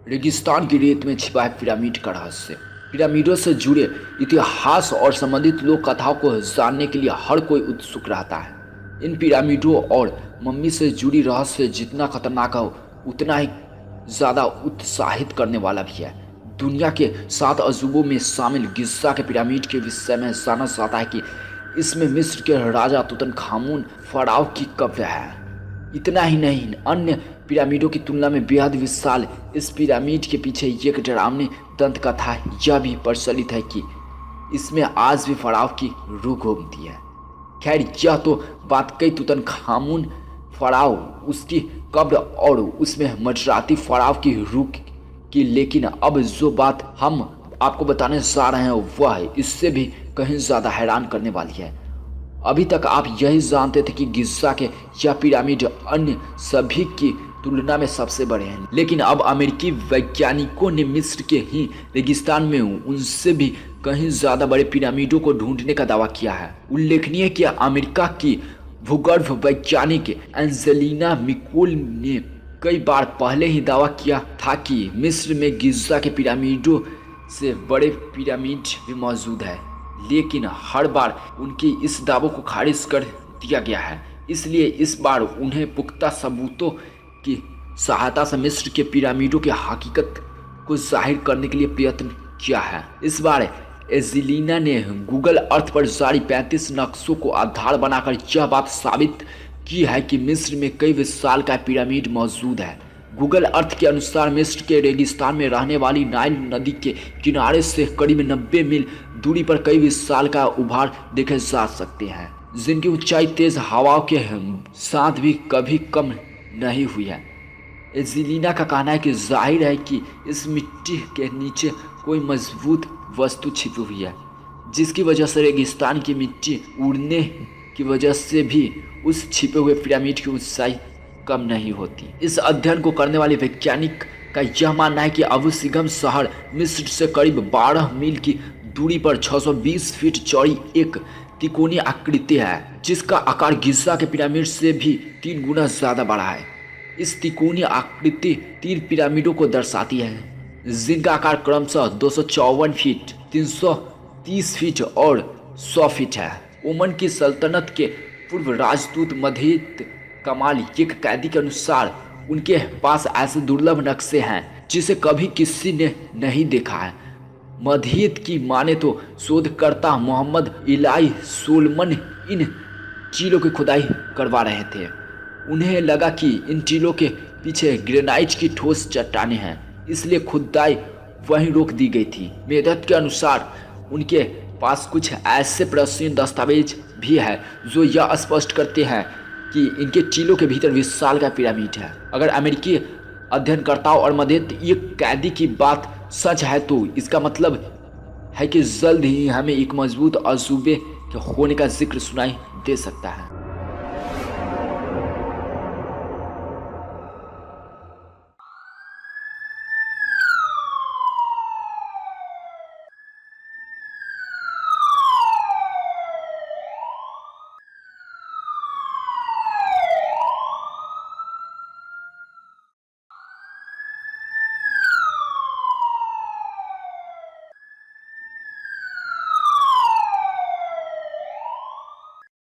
रेगिस्तान की रेत में छिपा है पिरामिड का रहस्य। पिरामिडों से जुड़े इतिहास और संबंधित लोक कथाओं को जानने के लिए हर कोई उत्सुक रहता है। इन पिरामिडों और मम्मी से जुड़ी रहस्य जितना खतरनाक हो उतना ही ज़्यादा उत्साहित करने वाला भी है। दुनिया के 7 अजूबों में शामिल गिज़ा के पिरामिड के विषय में जाना जाता है कि इसमें मिस्र के राजा तुतनखामुन फराव की कब्र है। इतना ही नहीं, अन्य पिरामिडों की तुलना में बेहद विशाल इस पिरामिड के पीछे एक डरावनी दंत कथा यह भी प्रचलित है कि इसमें आज भी फराव की रूह घूमती है। खैर, यह तो बात कई तुतनखामुन फराव, उसकी कब्र और उसमें मजराती फराव की रूह की, लेकिन अब जो बात हम आपको बताने जा रहे हैं वह इससे भी कहीं ज़्यादा हैरान करने वाली है। अभी तक आप यही जानते थे कि गिज़ा के यह पिरामिड अन्य सभी की तुलना में सबसे बड़े हैं, लेकिन अब अमेरिकी वैज्ञानिकों ने मिस्र के ही रेगिस्तान में उनसे भी कहीं ज़्यादा बड़े पिरामिडों को ढूंढने का दावा किया है। उल्लेखनीय है कि अमेरिका की भूगर्भ वैज्ञानिक एंजेलिना मिकोल ने कई बार पहले ही दावा किया था कि मिस्र में गिज़ा के पिरामिडों से बड़े पिरामिड भी मौजूद है, लेकिन हर बार उनके इस दावों को खारिज कर दिया गया है। इसलिए इस बार उन्हें पुख्ता सबूतों की सहायता से मिस्र के पिरामिडों की हकीकत को जाहिर करने के लिए प्रयत्न किया है। इस बार एंजेलिना ने गूगल अर्थ पर जारी 35 नक्शों को आधार बनाकर यह बात साबित की है कि मिस्र में कई विशालकाय पिरामिड मौजूद है। गूगल अर्थ के अनुसार मिस्र के रेगिस्तान में रहने वाली नाइल नदी के किनारे से करीब 90 मील दूरी पर कई विशालकाय उभार देखे जा सकते हैं, जिनकी ऊंचाई तेज हवाओं के साथ भी कभी कम नहीं हुई है। एंजेलिना का कहना है कि जाहिर है कि इस मिट्टी के नीचे कोई मजबूत वस्तु छिपी हुई है, जिसकी वजह से रेगिस्तान की मिट्टी उड़ने की वजह से भी उस छिपे हुए पिरामिड की ऊंचाई कम नहीं होती। इस अध्ययन को करने वाले वैज्ञानिक का यह मानना है कि अबू सिगम शहर मिस्र से करीब 12 मील की दूरी पर 620 फीट चौड़ी एक तिकोनी आकृति है, जिसका आकार गिज़ा के पिरामिड से भी 3 गुना ज़्यादा बड़ा है। इस तिकोनी आकृति 3 पिरामिडों को दर्शाती है, जिनका आकार क्रमशः 254 फीट, 330 फीट और 100 फीट है। ओमान की सल्तनत के पूर्व राजदूत मदहित कमाल एक कैदी के अनुसार उनके पास ऐसे दुर्लभ नक्शे हैं जिसे कभी किसी ने नहीं देखा है। मदहित की माने तो शोधकर्ता मोहम्मद इलाई सोलमन इन टीलों की खुदाई करवा रहे थे। उन्हें लगा कि इन टीलों के पीछे ग्रेनाइट की ठोस चट्टानें हैं, इसलिए खुदाई वहीं रोक दी गई थी। मेदत के अनुसार उनके पास कुछ ऐसे प्राचीन दस्तावेज भी है जो यह स्पष्ट करते हैं कि इनके टीलों के भीतर विशाल का पिरामिड है। अगर अमेरिकी अध्ययनकर्ताओं और मदद एक कैदी की बात सच है तो इसका मतलब है कि जल्द ही हमें एक मजबूत अजूबे के होने का जिक्र सुनाई दे सकता है।